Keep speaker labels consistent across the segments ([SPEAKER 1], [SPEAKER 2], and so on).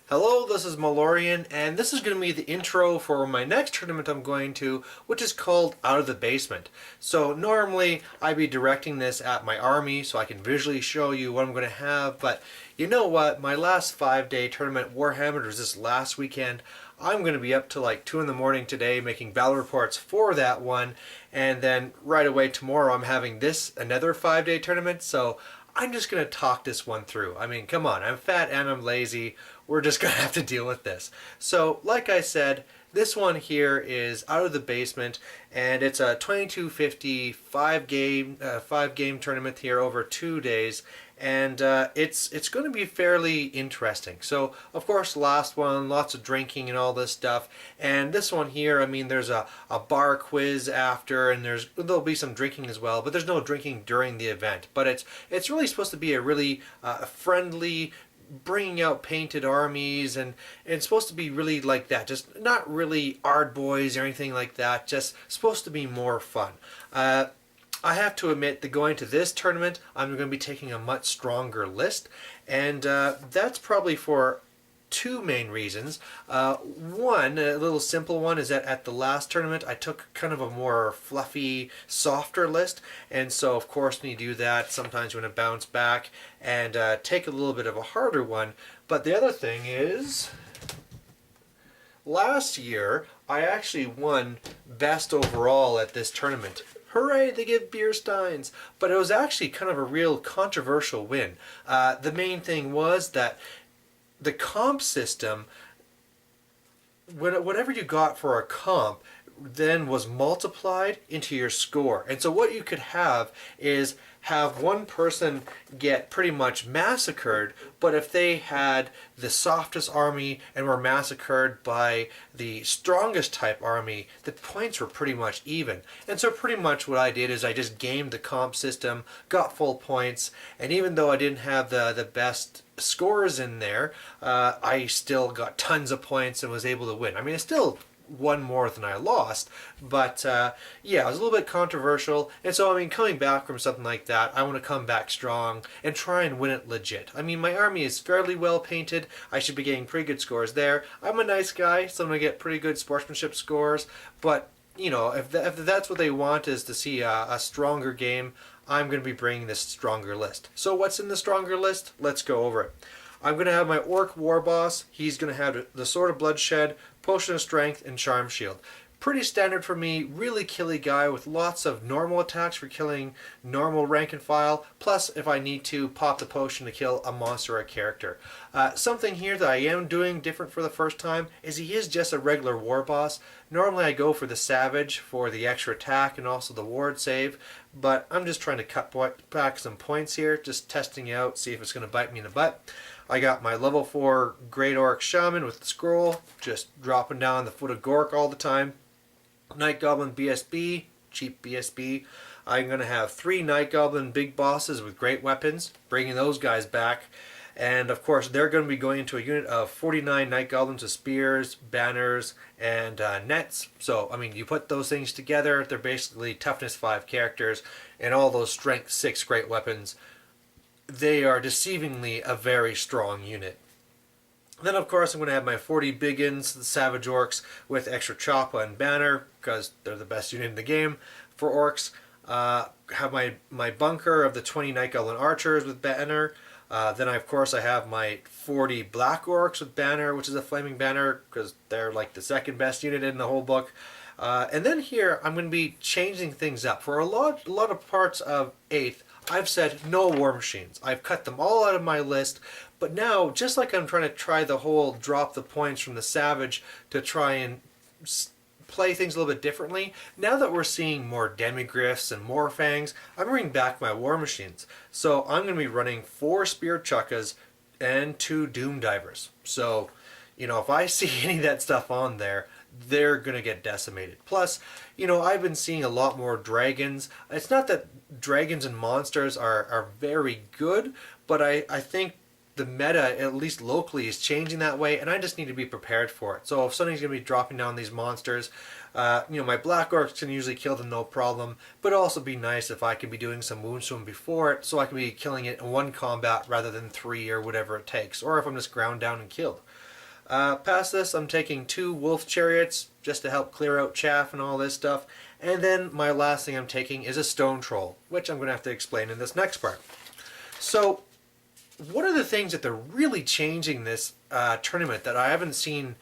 [SPEAKER 1] Hello, this is Malorian, and this is going to be the intro for my next tournament I'm going to, which is called Out of the Basement. So normally I'd be directing this at my army so I can visually show you what I'm going to have, but you know what, my last 5-day tournament Warhammer was this last weekend. I'm going to be up to like 2 in the morning today making battle reports for that one, and then right away tomorrow I'm having another 5-day tournament, so I'm just going to talk this one through. I mean, come on, I'm fat and I'm lazy. We're just going to have to deal with this. So, like I said, this one here is Out of the Basement, and it's a 2250 5-game tournament here over 2 days, and it's going to be fairly interesting. So, of course, last one, lots of drinking and all this stuff, and this one here, I mean, there's a bar quiz after, and there'll be some drinking as well, but there's no drinking during the event. But it's really supposed to be a really friendly, bringing out painted armies, and it's supposed to be really like that, just not really ard boys or anything like that, just supposed to be more fun. I have to admit that going to this tournament I'm going to be taking a much stronger list, and that's probably for two main reasons. One, a little simple one, is that at the last tournament I took kind of a more fluffy, softer list, and so of course when you do that sometimes you want to bounce back and take a little bit of a harder one. But the other thing is, last year I actually won best overall at this tournament. Hooray, they give beer steins! But it was actually kind of a real controversial win. The main thing was that the comp system, whatever you got for a comp, then was multiplied into your score. And so what you could have is have one person get pretty much massacred, but if they had the softest army and were massacred by the strongest type army, the points were pretty much even. And so pretty much what I did is I just gamed the comp system, got full points, and even though I didn't have the best scores in there, I still got tons of points and was able to win. I mean, it's still won more than I lost, but yeah, it was a little bit controversial. And so, I mean, coming back from something like that, I want to come back strong and try and win it legit. I mean, my army is fairly well painted. I should be getting pretty good scores there. I'm a nice guy, so I'm going to get pretty good sportsmanship scores, but you know, if that's what they want, is to see a stronger game, I'm going to be bringing this stronger list. So what's in the stronger list? Let's go over it. I'm going to have my Orc War Boss. He's going to have the Sword of Bloodshed, Potion of Strength, and Charm Shield. Pretty standard for me, really killy guy with lots of normal attacks for killing normal rank and file, plus if I need to, pop the potion to kill a monster or a character. Something here that I am doing different for the first time is he is just a regular war boss. Normally I go for the Savage for the extra attack and also the ward save, but I'm just trying to cut back some points here, just testing out, see if it's going to bite me in the butt. I got my level 4 Great Orc Shaman with the scroll, just dropping down the foot of Gork all the time. Night Goblin BSB, cheap BSB. I'm going to have 3 Night Goblin big bosses with great weapons, bringing those guys back. And of course they're going to be going into a unit of 49 Night Goblins with spears, banners, and nets. So, I mean, you put those things together, they're basically toughness 5 characters and all those strength 6 great weapons. They are deceivingly a very strong unit. Then, of course, I'm going to have my 40 Biggins, the Savage Orcs, with extra Choppa and Banner, because they're the best unit in the game for Orcs. Have my bunker of the 20 Night Goblin Archers with Banner. Then, of course, I have my 40 Black Orcs with Banner, which is a Flaming Banner, because they're like the second best unit in the whole book. And then here, I'm going to be changing things up. For a lot of parts of 8th, I've said no war machines. I've cut them all out of my list, but now, just like I'm trying to try the whole drop the points from the Savage to try and play things a little bit differently, now that we're seeing more Demigryphs and more Fangs, I'm bringing back my war machines. So I'm going to be running 4 Spear Chukkas and 2 Doom Divers. So, you know, if I see any of that stuff on there, they're going to get decimated. Plus, you know, I've been seeing a lot more dragons. It's not that dragons and monsters are very good, but I think the meta, at least locally, is changing that way, and I just need to be prepared for it. So if something's going to be dropping down these monsters, you know, my Black Orcs can usually kill them no problem, but it'd also be nice if I could be doing some wounds to them before it, so I can be killing it in 1 combat rather than 3 or whatever it takes, or if I'm just ground down and killed. Past this, I'm taking 2 wolf chariots just to help clear out chaff and all this stuff. And then my last thing I'm taking is a stone troll, which I'm going to have to explain in this next part. So, what are the things that they're really changing this tournament that I haven't seen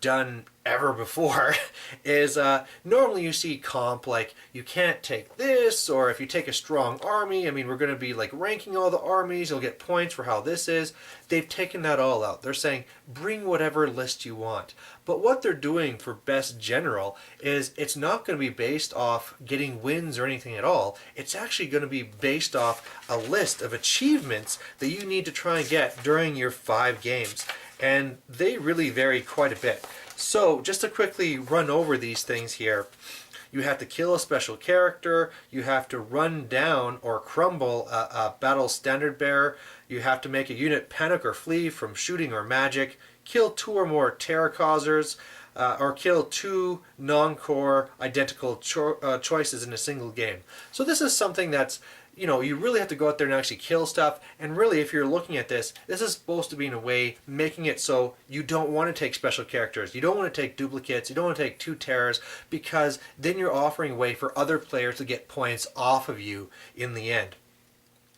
[SPEAKER 1] done ever before is normally you see comp like you can't take this, or if you take a strong army, I mean we're going to be like ranking all the armies, you'll get points for how this is. They've taken that all out. They're saying bring whatever list you want. But what they're doing for best general is it's not going to be based off getting wins or anything at all. It's actually going to be based off a list of achievements that you need to try and get during your 5 games. And they really vary quite a bit. So just to quickly run over these things here, you have to kill a special character, you have to run down or crumble a battle standard bearer, you have to make a unit panic or flee from shooting or magic, kill 2 or more terror causers, or kill 2 non-core identical choices in a single game. So this is something that's, you know, you really have to go out there and actually kill stuff. And really, if you're looking at this, this is supposed to be in a way making it so you don't want to take special characters. You don't want to take duplicates. You don't want to take 2 terrors, because then you're offering a way for other players to get points off of you in the end.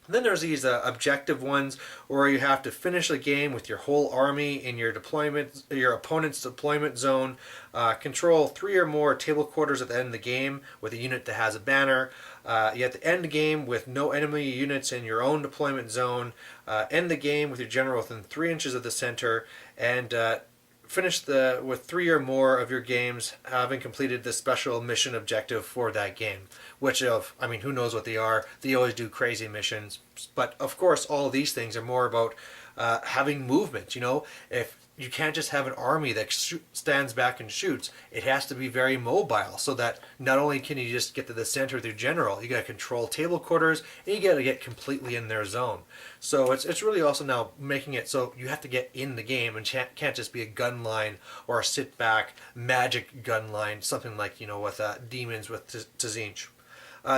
[SPEAKER 1] Then there's these objective ones where you have to finish a game with your whole army in your deployment, your opponent's deployment zone, control 3 or more table quarters at the end of the game with a unit that has a banner. You have to end the game with no enemy units in your own deployment zone, end the game with your general within 3 inches of the center, and finish with 3 or more of your games having completed the special mission objective for that game. Which I mean, who knows what they are? They always do crazy missions. But of course, all of these things are more about having movement. You know, if you can't just have an army that stands back and shoots, it has to be very mobile, so that not only can you just get to the center with your general, you got to control table quarters, and you got to get completely in their zone. So it's really also now making it so you have to get in the game and can't just be a gun line or a sit back magic gun line, something like, you know, with demons with Tzinch.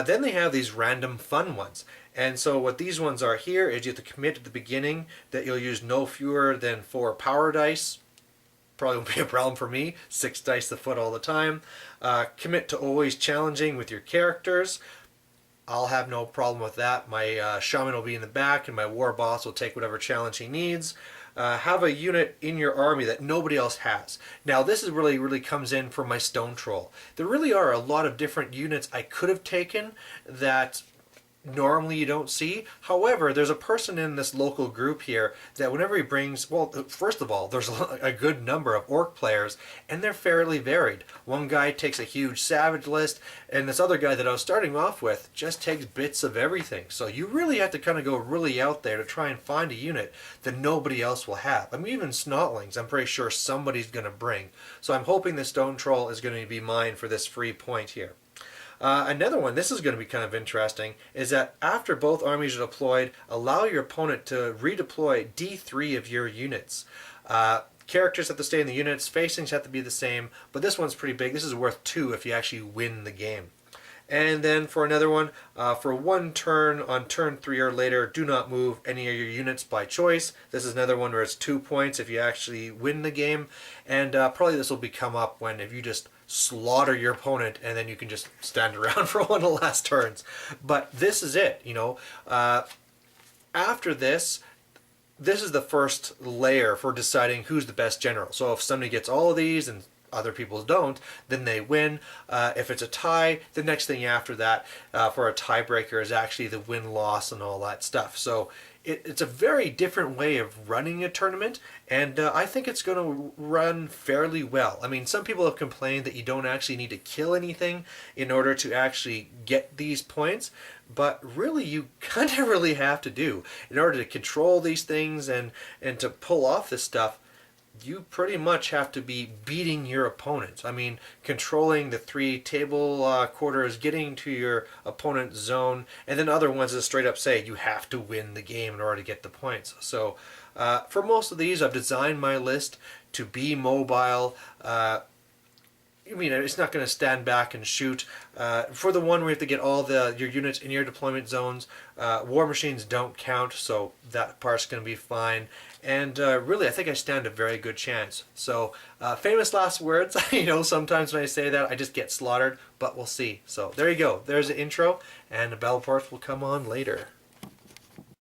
[SPEAKER 1] Then they have these random fun ones. And so what these ones are here is you have to commit at the beginning that you'll use no fewer than 4 power dice. Probably won't be a problem for me. 6 dice a foot all the time. Commit to always challenging with your characters. I'll have no problem with that. My shaman will be in the back and my war boss will take whatever challenge he needs. Have a unit in your army that nobody else has. Now this is really comes in for my stone troll. There really are a lot of different units I could have taken that normally you don't see. However, there's a person in this local group here that whenever he brings, well, first of all, there's a good number of orc players, and they're fairly varied. One guy takes a huge savage list, and this other guy that I was starting off with just takes bits of everything. So you really have to kind of go really out there to try and find a unit that nobody else will have. I mean, even snotlings, I'm pretty sure somebody's going to bring. So I'm hoping the stone troll is going to be mine for this free point here. Another one, this is going to be kind of interesting, is that after both armies are deployed, allow your opponent to redeploy D3 of your units. Characters have to stay in the units, facings have to be the same, but this one's pretty big. This is worth 2 if you actually win the game. And then for another one, for 1 turn, on turn 3 or later, do not move any of your units by choice. This is another one where it's 2 points if you actually win the game. And probably this will come up when if you just slaughter your opponent and then you can just stand around for one of the last turns. But this is it, you know. After this is the first layer for deciding who's the best general. So if somebody gets all of these and other people don't, then they win. If it's a tie, the next thing after that for a tiebreaker is actually the win-loss and all that stuff. So it's a very different way of running a tournament, and I think it's going to run fairly well. I mean, some people have complained that you don't actually need to kill anything in order to actually get these points, but really you kind of really have to do. In order to control these things and to pull off this stuff, you pretty much have to be beating your opponent. I mean, controlling the 3 table quarters, getting to your opponent's zone, and then other ones that straight up say you have to win the game in order to get the points. So for most of these, I've designed my list to be mobile. I mean, it's not going to stand back and shoot. For the one where you have to get all your units in your deployment zones, war machines don't count, so that part's going to be fine. And really, I think I stand a very good chance. So, famous last words. Sometimes when I say that, I just get slaughtered, but we'll see. So there you go. There's the intro, and the battle reports will come on later.